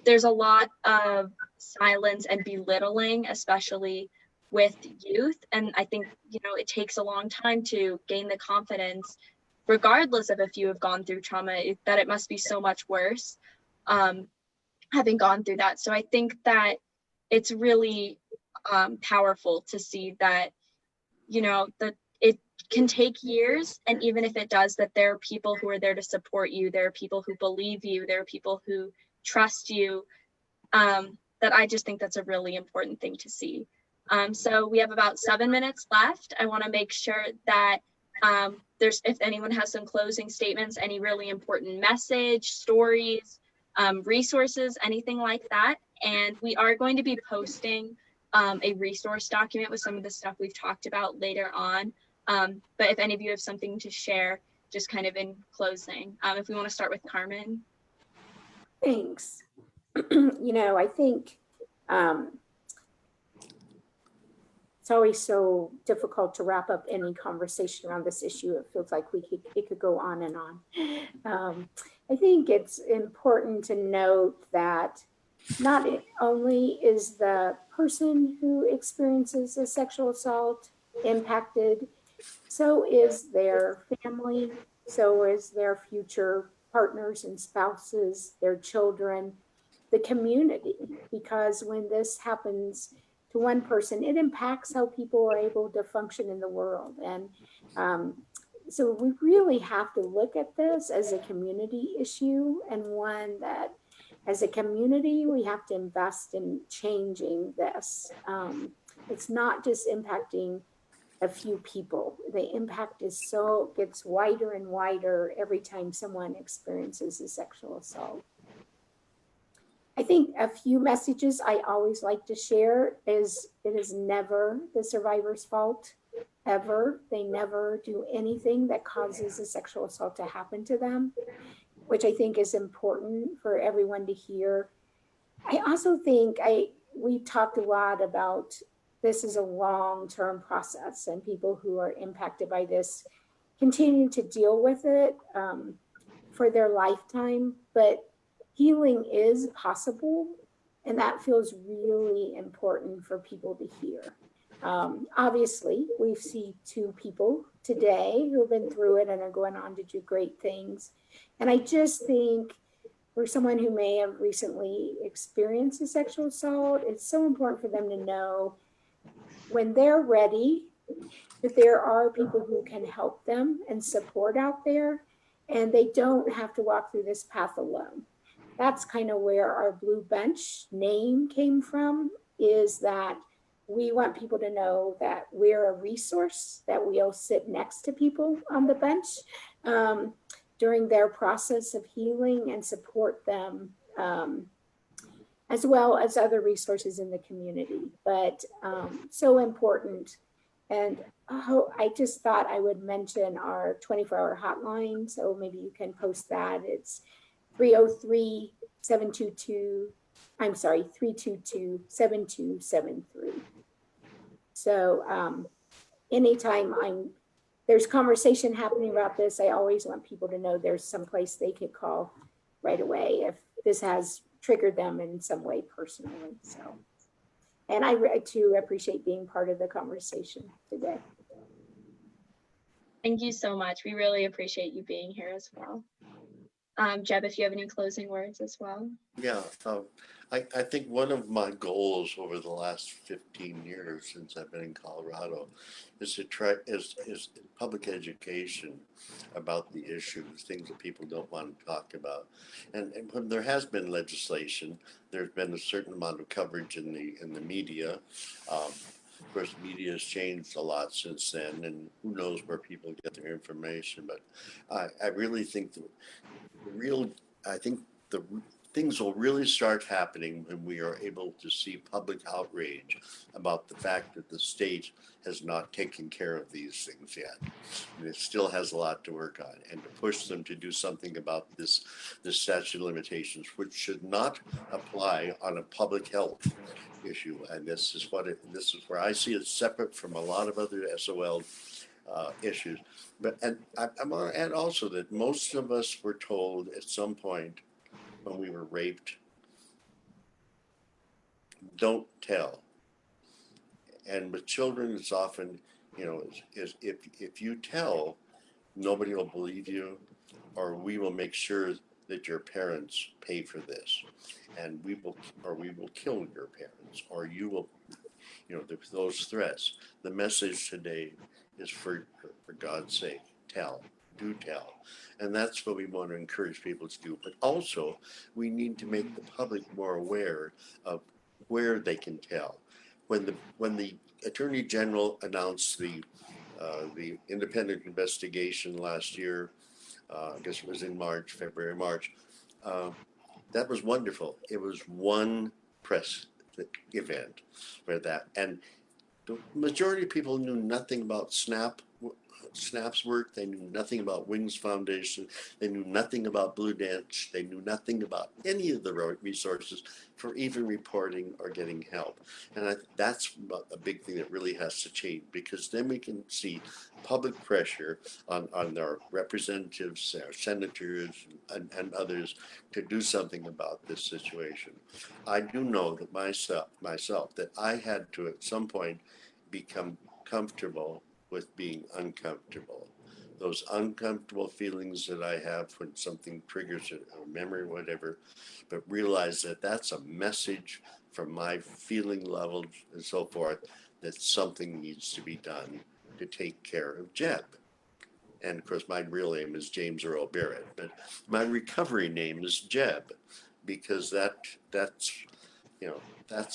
there's a lot of silence and belittling, especially with youth. And I think, it takes a long time to gain the confidence, regardless of if you have gone through trauma, that it must be so much worse having gone through that. So I think that it's really powerful to see that, that it can take years. And even if it does, that there are people who are there to support you. There are people who believe you. There are people who trust you. That I just think that's a really important thing to see. So we have about 7 minutes left. I want to make sure that if anyone has some closing statements, any really important message, stories, resources, anything like that. And we are going to be posting a resource document with some of the stuff we've talked about later on. But if any of you have something to share, just kind of in closing, if we want to start with Karmen. Thanks. I think it's always so difficult to wrap up any conversation around this issue. It feels like it could go on and on. I think it's important to note that not only is the person who experiences a sexual assault impacted, so is their family, so is their future partners and spouses, their children, the community, because when this happens to one person, it impacts how people are able to function in the world. And so we really have to look at this as a community issue, and one that as a community, we have to invest in changing this. It's not just impacting a few people. The impact gets wider and wider every time someone experiences a sexual assault. I think a few messages I always like to share is it is never the survivor's fault, ever. They never do anything that causes a sexual assault to happen to them, which I think is important for everyone to hear. I also think we talked a lot about this is a long-term process, and people who are impacted by this continue to deal with it for their lifetime, but healing is possible, and that feels really important for people to hear. Obviously, we see 2 people today who have been through it and are going on to do great things. And I just think for someone who may have recently experienced a sexual assault, it's so important for them to know when they're ready that there are people who can help them and support out there, and they don't have to walk through this path alone. That's kind of where our Blue Bench name came from, is that we want people to know that we're a resource, that we'll sit next to people on the bench during their process of healing and support them, as well as other resources in the community. But so important. And I just thought I would mention our 24-hour hotline. So maybe you can post that. It's 322-7273. So anytime there's conversation happening about this, I always want people to know there's some place they could call right away if this has triggered them in some way personally. So, and I too appreciate being part of the conversation today. Thank you so much. We really appreciate you being here as well. Jeb, if you have any closing words as well. Yeah, I think one of my goals over the last 15 years since I've been in Colorado is to try is public education about the issues, things that people don't want to talk about. And when there has been legislation, there's been a certain amount of coverage in the media. Of course, media has changed a lot since then, and who knows where people get their information. But I really think the things will really start happening when we are able to see public outrage about the fact that the state has not taken care of these things yet. And it still has a lot to work on, and to push them to do something about this statute of limitations, which should not apply on a public health issue. And this is where I see it separate from a lot of other SOL issues. But I want to add also that most of us were told at some point when we were raped, don't tell. And with children, it's often, is if you tell, nobody will believe you, or we will make sure that your parents pay for this, and we will kill your parents, or you will, those threats. The message today is for God's sake, do tell. And that's what we want to encourage people to do. But also, we need to make the public more aware of where they can tell. When the Attorney General announced the independent investigation last year, I guess it was in February, March, that was wonderful. It was one press event for that. And the majority of people knew nothing about SNAP's work. They knew nothing about Wings Foundation. They knew nothing about Blue Dance. They knew nothing about any of the resources for even reporting or getting help. And that's a big thing that really has to change, because then we can see public pressure on our representatives, our senators, and others to do something about this situation. I do know that myself that I had to at some point become comfortable with being uncomfortable. Those uncomfortable feelings that I have when something triggers a memory, whatever, but realize that that's a message from my feeling levels and so forth, that something needs to be done to take care of Jeb. And of course, my real name is James Earl Barrett, but my recovery name is Jeb, because that's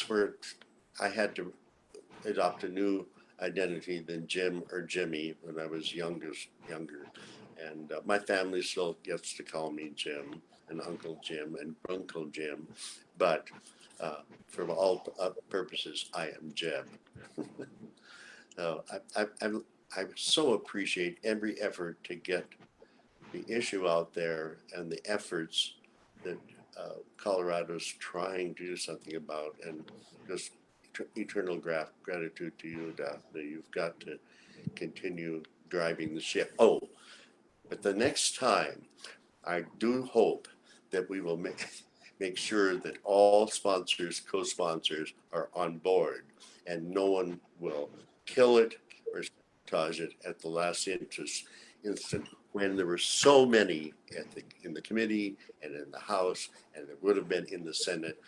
where I had to adopt a new identity than Jim or Jimmy when I was younger. And my family still gets to call me Jim and Uncle Jim and Uncle Jim, but for all purposes, I am Jeb. So I so appreciate every effort to get the issue out there, and the efforts that Colorado's trying to do something about, and just eternal gratitude to you, Daphne. You've got to continue driving the ship. Oh, but the next time, I do hope that we will make sure that all sponsors, co-sponsors are on board, and no one will kill it or sabotage it at the last instant, when there were so many in the committee and in the House, and there would have been in the Senate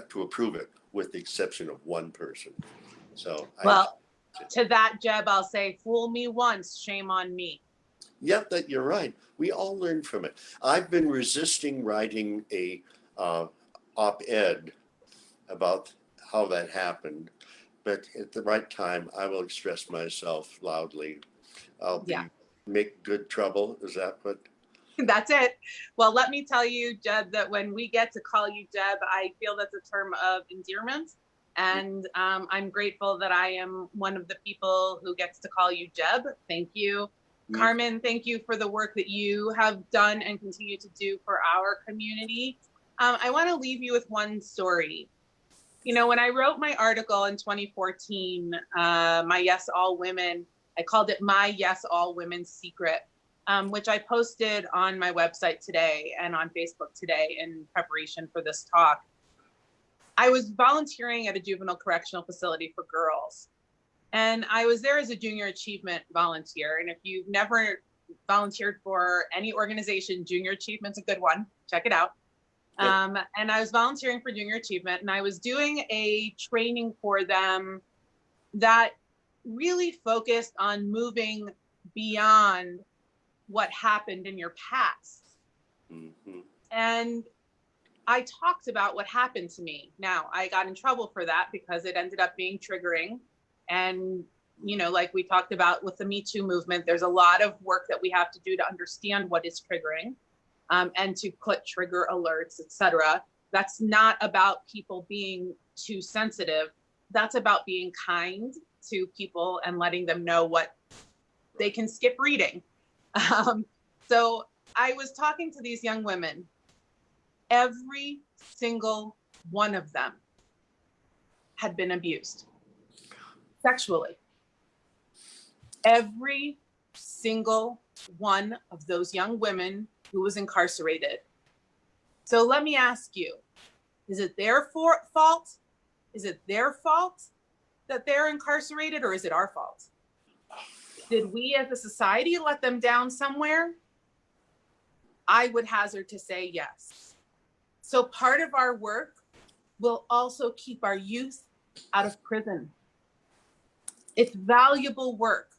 to approve it, with the exception of one person. So, well, to that, Jeb, I'll say, fool me once, shame on me. Yep, that you're right. We all learn from it. I've been resisting writing a op-ed about how that happened, but at the right time, I will express myself loudly. I'll make good trouble. Is that what? That's it. Well, let me tell you, Jeb, that when we get to call you Jeb, I feel that's a term of endearment. And I'm grateful that I am one of the people who gets to call you Jeb. Thank you. Karmen, thank you for the work that you have done and continue to do for our community. I want to leave you with one story. You know, when I wrote my article in 2014, my Yes All Women, I called it My Yes All Women Secret, which I posted on my website today and on Facebook today in preparation for this talk. I was volunteering at a juvenile correctional facility for girls. And I was there as a junior achievement volunteer. And if you've never volunteered for any organization, Junior Achievement's a good one. Check it out. And I was volunteering for Junior Achievement, and I was doing a training for them that really focused on moving beyond what happened in your past. Mm-hmm. And I talked about what happened to me. Now, I got in trouble for that because it ended up being triggering. And, you know, like we talked about with the Me Too movement, there's a lot of work that we have to do to understand what is triggering, and to put trigger alerts, etc. That's not about people being too sensitive. That's about being kind to people and letting them know what they can skip reading. So I was talking to these young women. Every single one of them had been abused sexually. Every single one of those young women who was incarcerated. So let me ask you, is it their fault? Is it their fault that they're incarcerated, or is it our fault? Did we as a society let them down somewhere? I would hazard to say yes. So part of our work will also keep our youth out of prison. It's valuable work.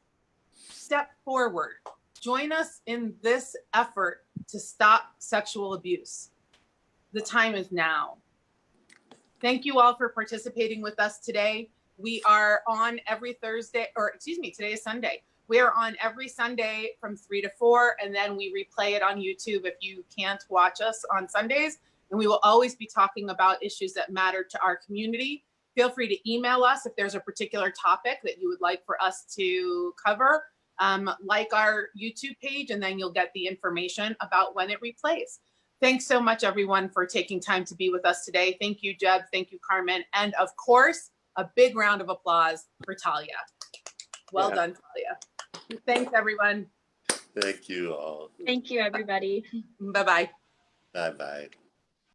Step forward. Join us in this effort to stop sexual abuse. The time is now. Thank you all for participating with us today. We are on every Thursday, or excuse me, today is Sunday. We are on every Sunday from 3 to 4, and then we replay it on YouTube if you can't watch us on Sundays. And we will always be talking about issues that matter to our community. Feel free to email us if there's a particular topic that you would like for us to cover. Like our YouTube page, and then you'll get the information about when it replays. Thanks so much, everyone, for taking time to be with us today. Thank you, Jeb. Thank you, Karmen. And of course, a big round of applause for Talia. Well done, Talia. Thanks, everyone. Thank you all. Thank you, everybody. Bye-bye. Bye-bye.